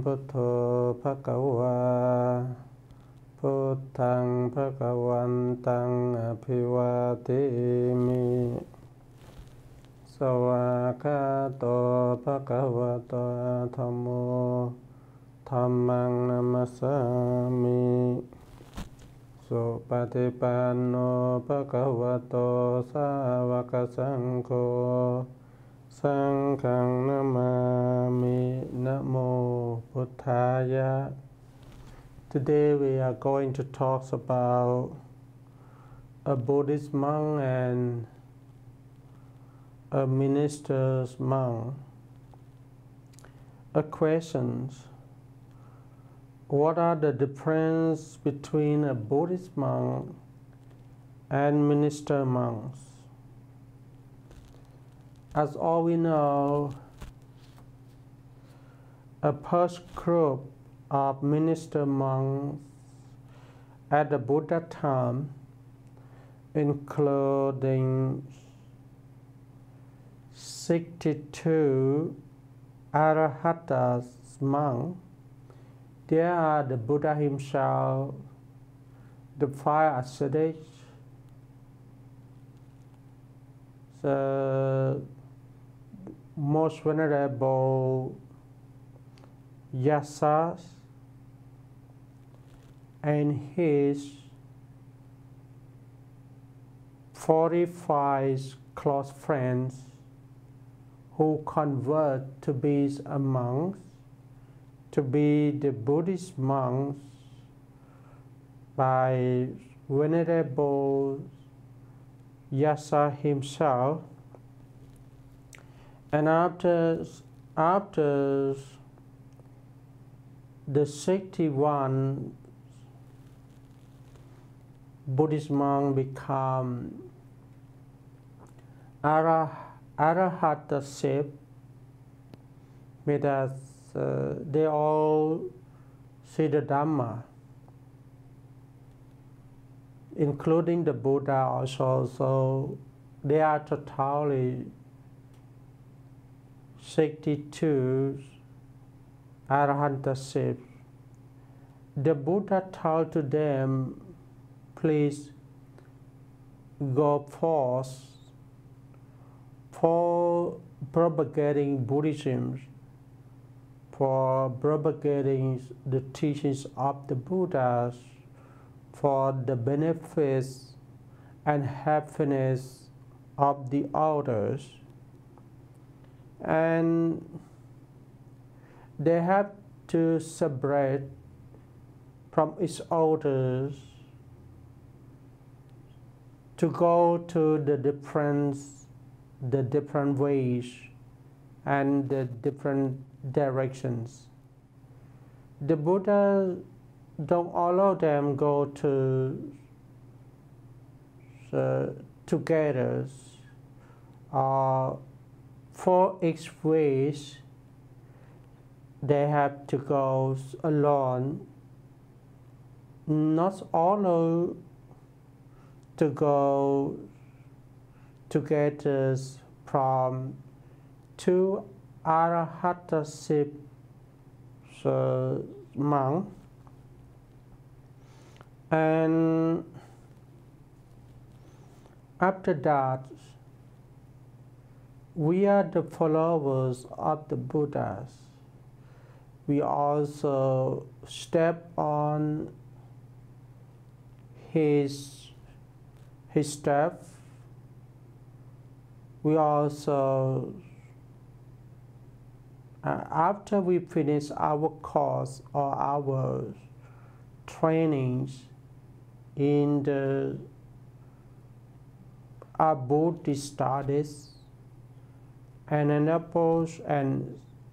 พุทโธภควาพุทธังภควันตังอภิวาเทมิสวากขาโตภควโตธัมโมธัมมังนัมมัสสามิสุปฏิปันโนภควโตสาวกสังโฆสังฆังนามามินะโมพุทธายะ Today we are going to talk about a Buddhist monk and a minister's monk. A question: what are the difference between a Buddhist monk and minister monks? As all we know, a first group of minister monks at the Buddha time, including 62 Arahatas monks. There are the Buddha himself, the 5 ascetics, the most venerable Yasas, and his 45 close friends who convert to be a monks, to be the Buddhist monks by Venerable Yasa himself. And after the 61 Buddhist monks become Arahatasip, means that they all see the Dharma, including the Buddha also. So they are totally 62 Arahatasip. The Buddha told to them, please go forth for propagating Buddhism, for propagating the teachings of the Buddhas, for the benefits and happiness of the others. And they have to separate from each other to go to the different ways and the different directions. The Buddha don't allow them go to together for each ways. They have to go alone, not allow to go together from 2 Arahatasip monks. And after that, we are the followers of the Buddhas. We also step on his step. We also, after we finish our course or our trainings in our Buddhist studies, and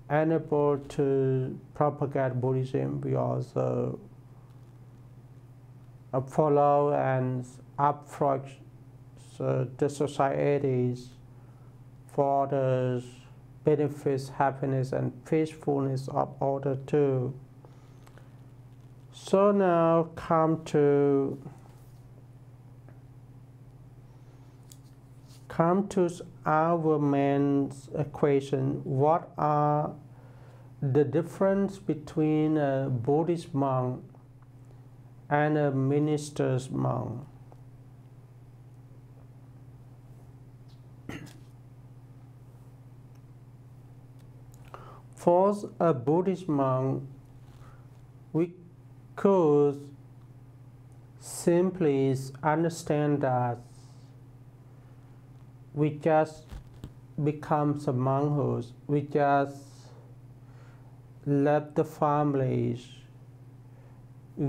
unable to propagate Buddhism, we also follow and approach the societies for the benefits, happiness, and peacefulness of others too. So now come to our main question: what are the difference between a Buddhist monk and a minister's monk. For a Buddhist monk, we could simply understand that we just become a monk, we just left the families,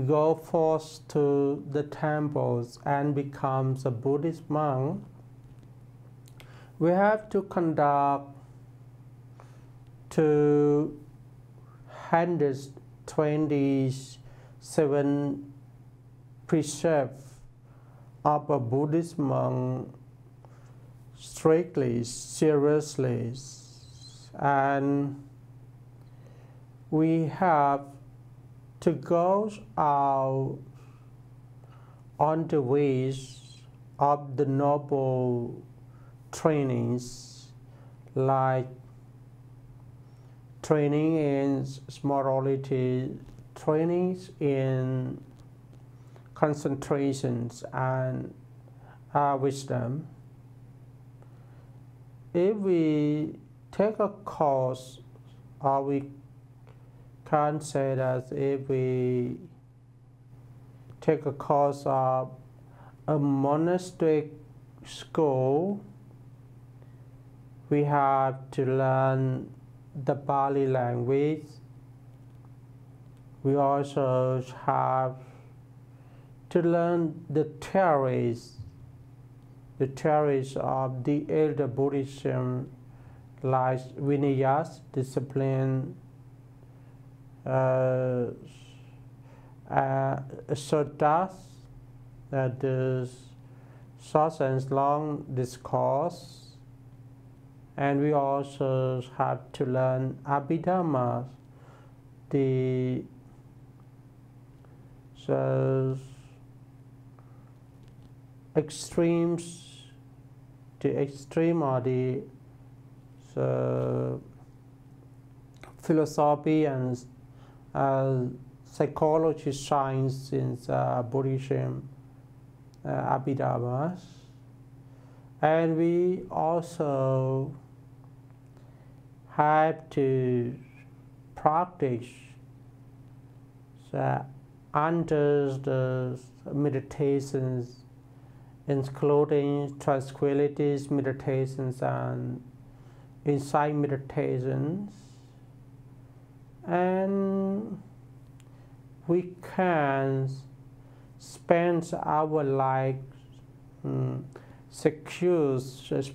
go forth to the temples and becomes a Buddhist monk. We have to conduct 227 precepts of a Buddhist monk strictly, seriously, and we have to go out on the ways of the noble trainings, like training in morality, trainings in concentrations and wisdom. If we take a course, or we can say that if we take a course of a monastic school, we have to learn the Pali language. We also have to learn the theories of the elder Buddhism, like Vinayas, discipline, suttas, that is short and long discourse. And we also have to learn Abhidharma, the extremes, the extreme or the philosophy and psychology science in Buddhism, Abhidharma. And we also have to practice under the meditations, including tranquilities meditations and insight meditations, and we can spend our life secure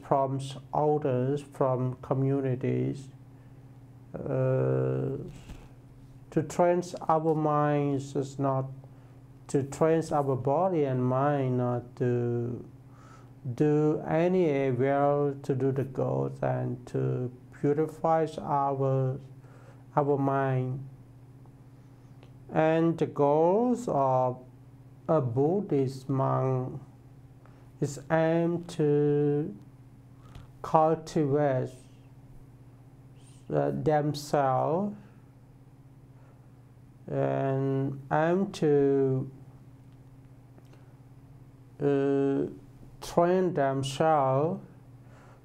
from others, from communities, to train our minds, is not to train our body and mind, not to do any evil, to do the good and to purify our mind. And the goals of a Buddhist monk is aimed to cultivate themselves and aim to train themselves.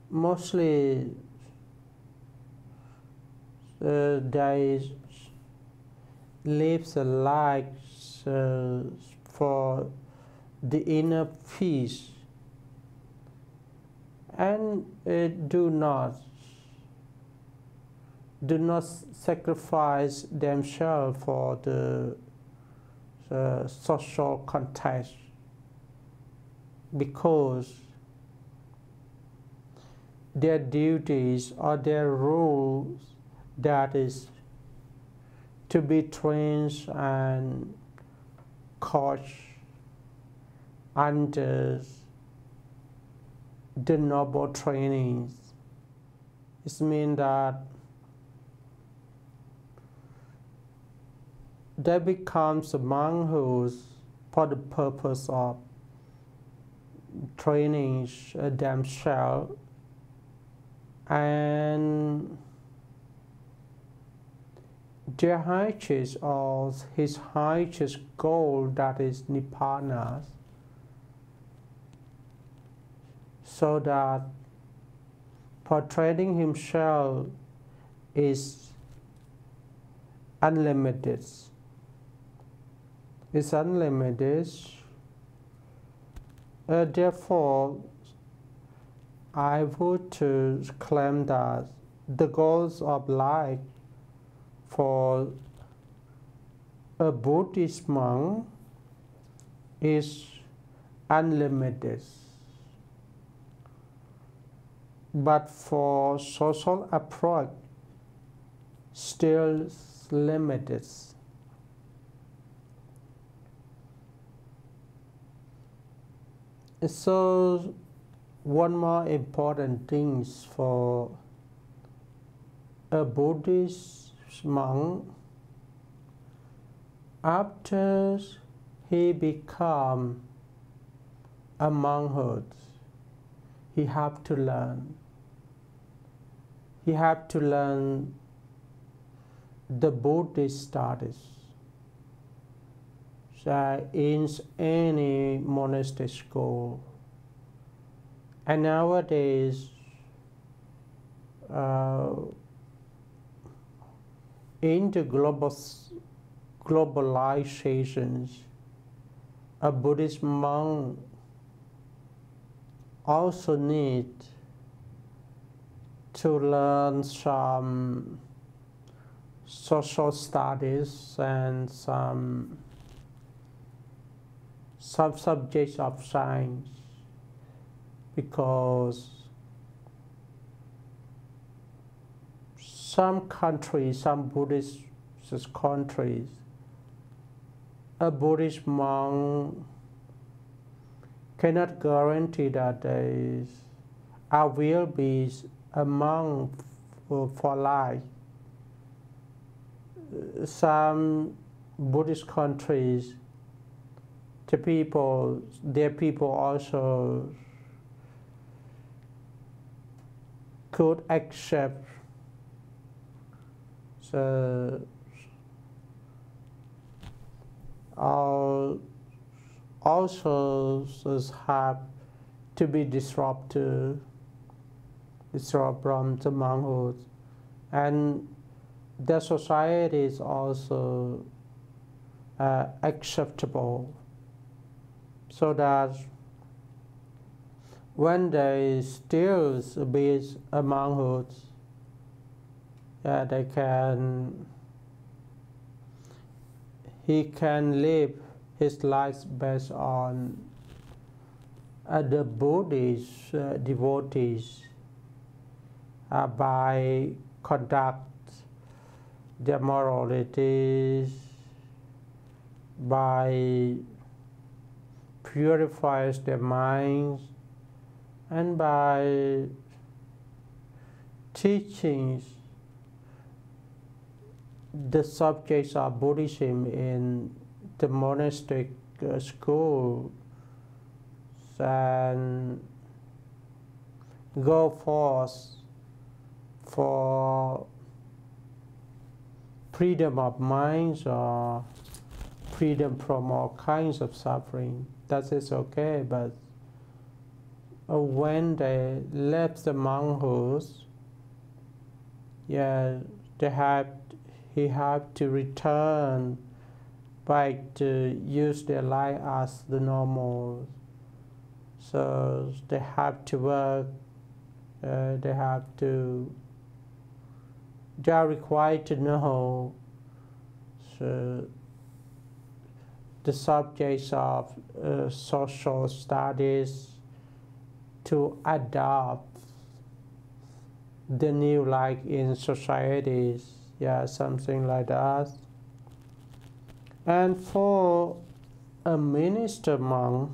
Mostly they live a life for the inner peace, and do not sacrifice themselves for the social context, because their duties or their rules, that is to be trained and coached under the noble trainings. It means that they become monks for the purpose of training themselves and their highest or his highest goal, that is Nibbana, so that portraying himself is unlimited. It's unlimited. Therefore, I would claim that the goals of life for a Buddhist monk is unlimited. But for social approach, still limited. So one more important thing for a Buddhist monk, after he become a monkhood, he have to learn. He have to learn the Buddhist studies. So in any monastery school, and nowadays in the globalizations, a Buddhist monk also need to learn some social studies and some subjects of science, because some countries, some Buddhist countries, a Buddhist monk cannot guarantee that I will be a monk for life. Some Buddhist countries, their people also could accept also have to be disrupted from the monkhood, and the society is also acceptable, so that when they still be a monkhood, he can live his life based on the Buddhist devotees by conduct their moralities, by purifies their minds, and by teaching the subjects of Buddhism in the monastic school, and go forth for freedom of minds or freedom from all kinds of suffering. That is okay, but when they left the monkhood, he have to return back to use their life as the normal. So they have to work, they are required to know the subjects of social studies to adopt the new life in societies, something like that. And for a minister monk,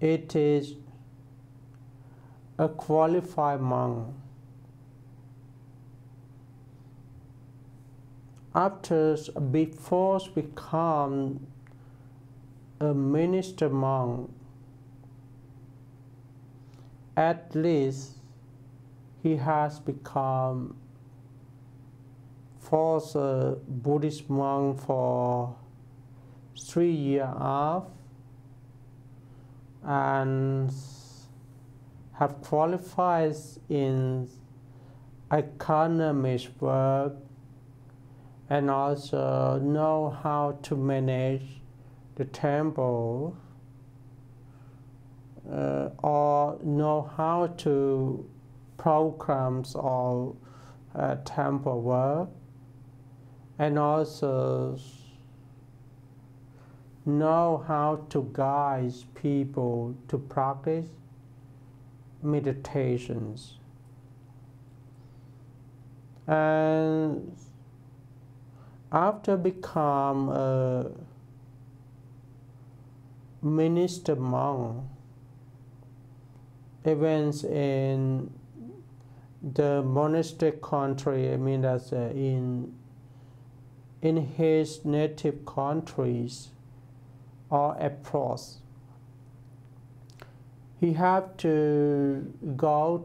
it is a qualified monk. Before become a minister monk, at least he has become first a Buddhist monk for 3 years off and have qualified in economic work and also know how to manage the temple or know how to programs all temple work, and also know how to guide people to practice meditations. And after become a minister monk, events in the monastic country, I mean that's in his native countries or abroad, he have to go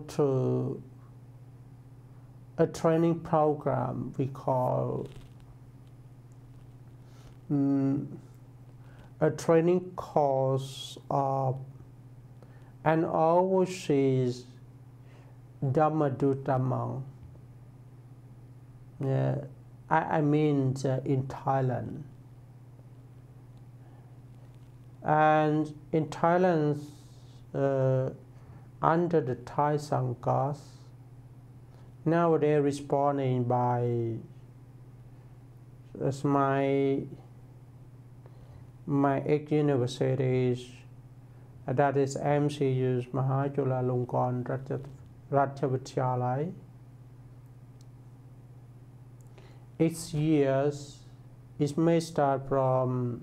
to a training program we call a training course of an overseas Dharma monk. I mean in Thailand. And in Thailand, under the Thai Sanghas, now they're responding by as my ex-universities, that is MCU's Mahachulalongkorn Ratchavidyalaya. Each year, it may start from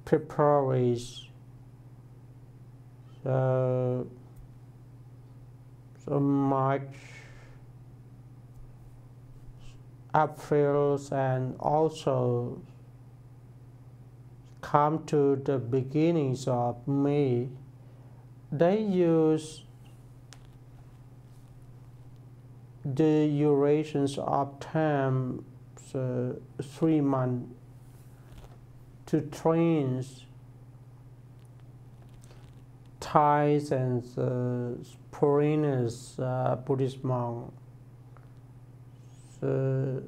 February, so March, April, and also come to the beginnings of May. They use the durations of time, 3 months, to train Thais and foreigners, Buddhist monks, to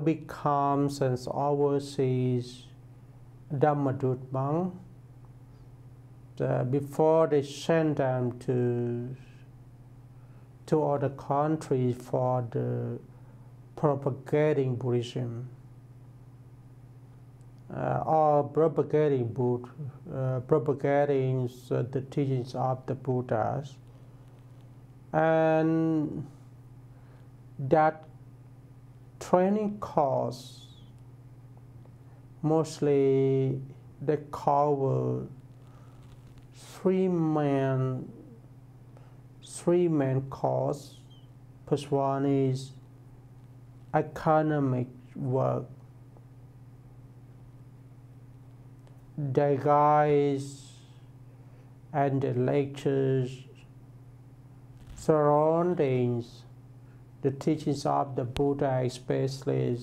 become an overseas Dharma monk before they send them to other countries for the propagating Buddhism or propagating the teachings of the Buddhas. And that training course mostly they cover three main course. First one is economic work. The guides and the lectures surroundings the teachings of the Buddha, especially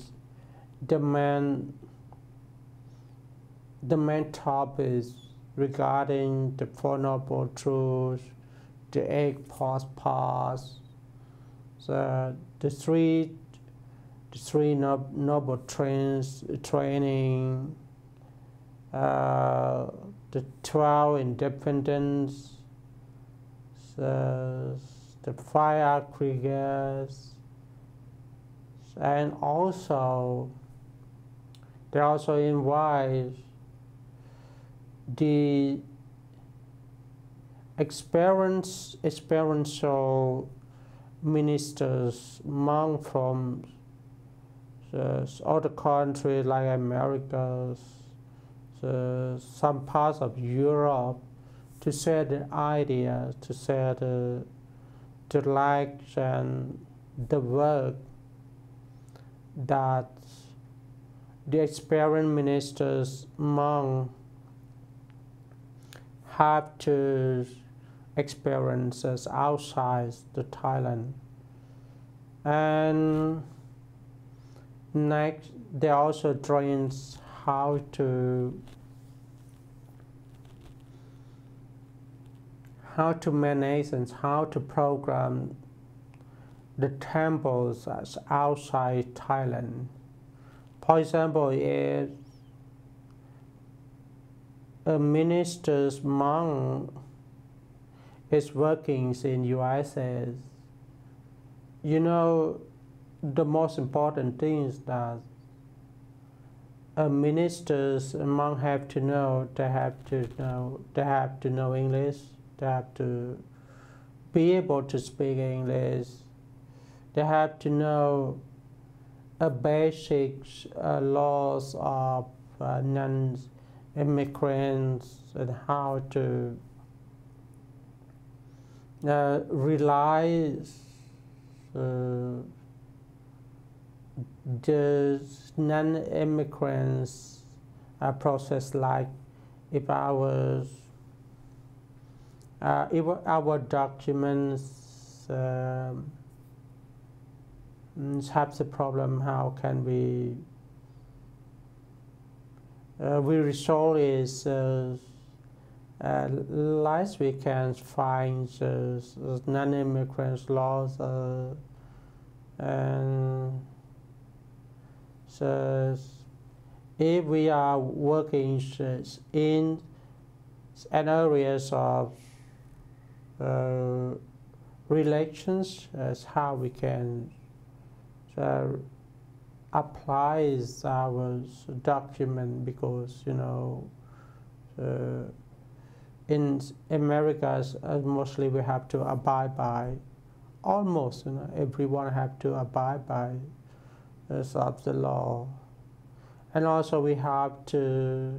the main topics regarding the Four Noble Truths, the Eight Paths, the three noble training, the 12 independence, the 5 aggregates, and also they also invite the experiential ministers, monks from other countries like America, some parts of Europe, to share the ideas, to share the likes and the work that the experienced ministers, monks have to experience outside the Thailand. And next, they also train how to manage and how to program the temples outside Thailand. For example, if a minister's monk is working in USA, you know, the most important thing is that a minister's monk have to know, they have to know English, they have to be able to speak English, they have to know a basic laws of non-immigrants and how to realize the non-immigrants process, like if our documents have the problem, how can we resolve it? Last we can find non-immigrants laws, and so if we are working in an areas of relations, as how we can apply our document, because you know in America mostly we have to abide by, almost everyone have to abide by of the law, and also we have to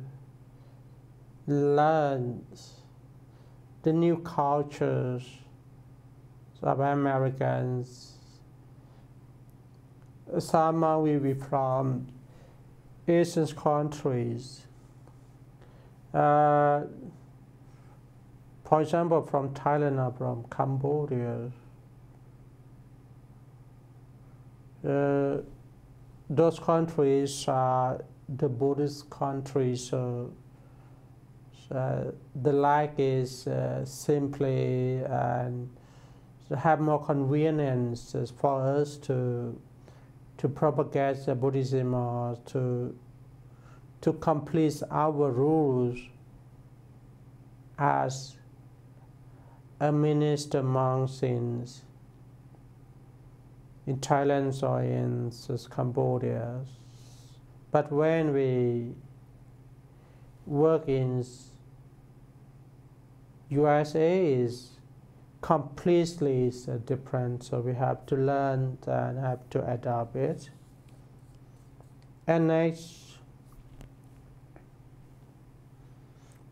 learn the new cultures of Americans. Some will be from Asian countries. For example, from Thailand or from Cambodia. Those countries are the Buddhist countries, so the life is simply and have more convenience for us to propagate Buddhism, or to complete our rules as a minister monks in Thailand or in Cambodia. But when we work in USA, is completely different, so we have to learn and have to adapt it. And next,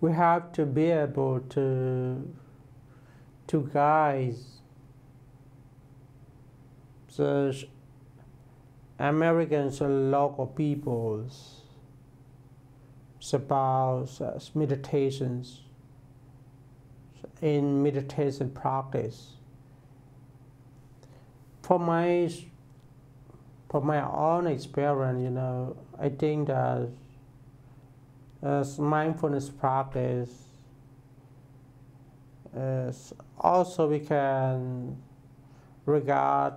we have to be able to guide the Americans and local peoples about meditations, in meditation practice. For my own experience, you know, I think that as mindfulness practice, also we can regard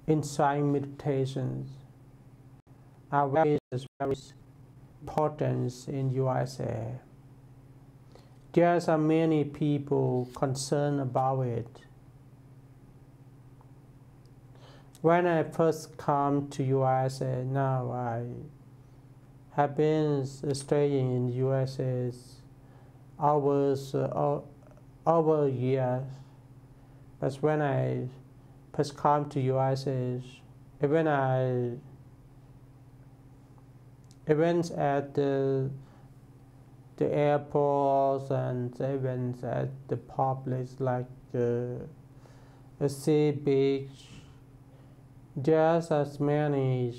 insight meditations are very important in USA. There are many people concerned about it. When I first come to USA, now I have been staying in USA over a year. But when I first come to USA, even I events at the airports and events at the public, like the sea beach, just as many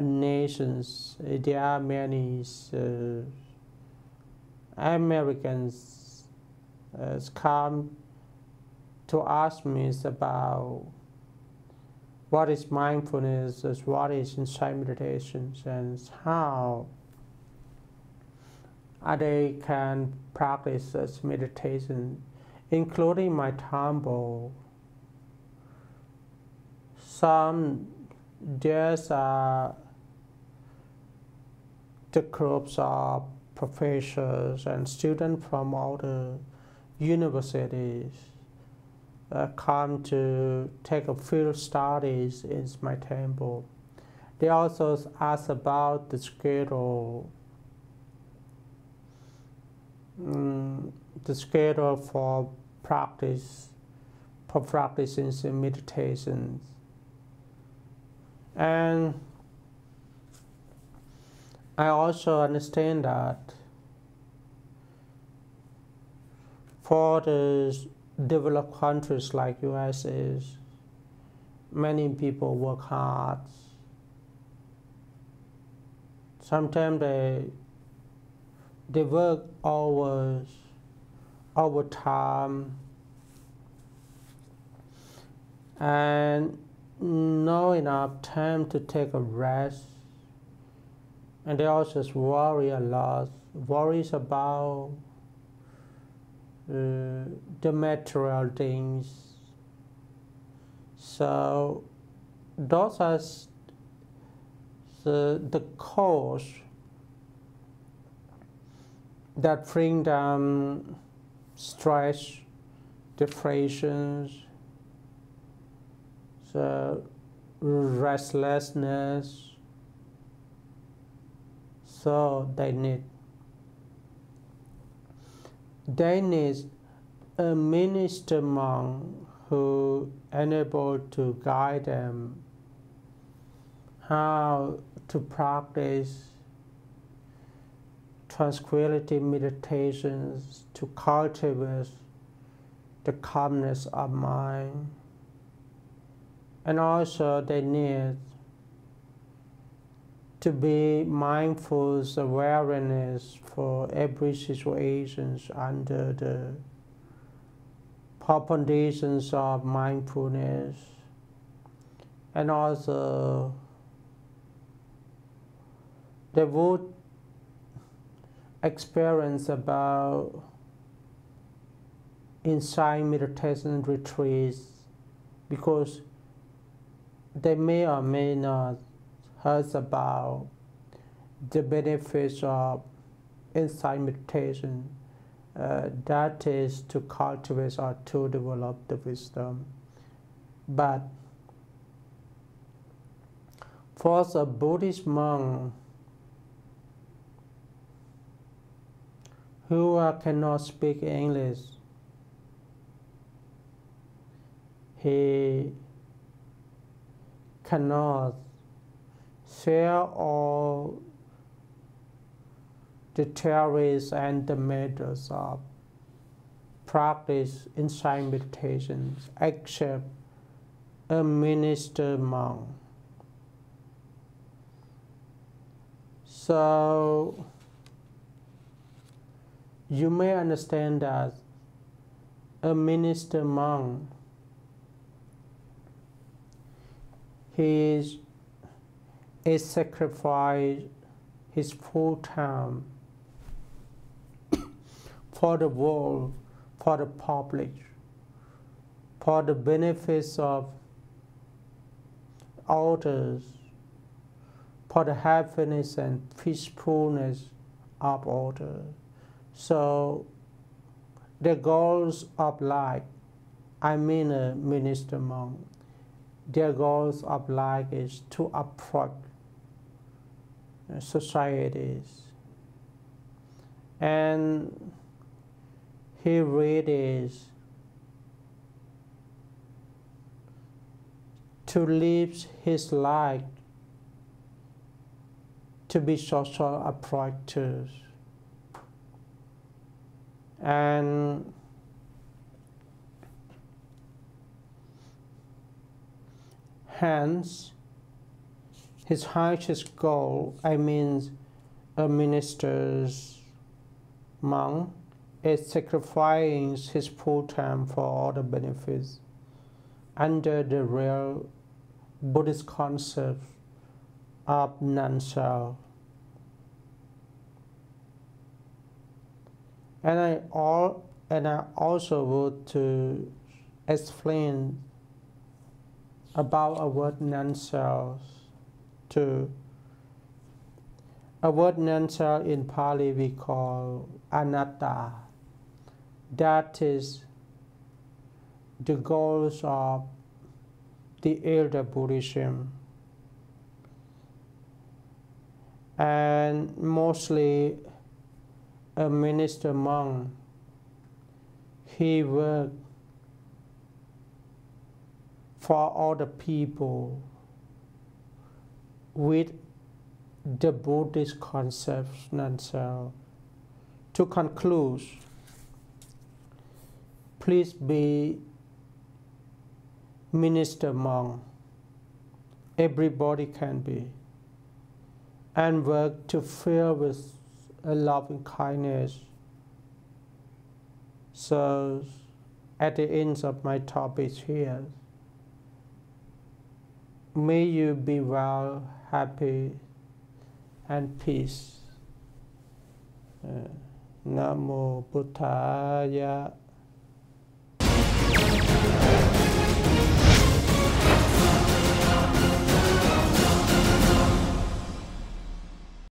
nations, there are many Americans come to ask me about what is mindfulness, what is insight meditation, and how they can practice such meditation, including my temple. Some there's the groups of professors and students from other universities come to take a field studies in my temple. They also ask about the schedule, for practicing some meditations. And I also understand that for the developed countries like US, many people work hard. Sometimes they work overtime and not enough time to take a rest. And they also worry a lot, worries about the material things. So those are the cause that bring them stress, depression, the restlessness. So they need a minister monk who enable to guide them how to practice tranquility meditations, to cultivate the calmness of mind. And also they need to be mindful awareness for every situation under the conditions of mindfulness. And also they would experience about insight meditation retreats, because they may or may not heard about the benefits of insight meditation, that is to cultivate or to develop the wisdom. But for a Buddhist monk who cannot speak English, he cannot share all the theories and the methods of practice insight meditations except a minister monk. So you may understand that a minister monk, he is sacrifice his full time for the world, for the public, for the benefits of others, for the happiness and peacefulness of others. So the goals of life, I mean a minister monk, their goals of life is to approach societies, and he really is to live his life to be social approaches. And hence, his highest goal, I mean a minister's monk is sacrificing his full time for all the benefits under the real Buddhist concept of non-self. And I also want to explain about a word non-self too. A word non-self in Pali we call anatta. That is the goals of the elder Buddhism. And mostly a minister monk, he worked for all the people with the Buddhist concept non-self. To conclude, please be minister monk. Everybody can be. And work to fill with a loving kindness. So, at the end of my topic here, may you be well, happy, and peace. Namo Buddhaya.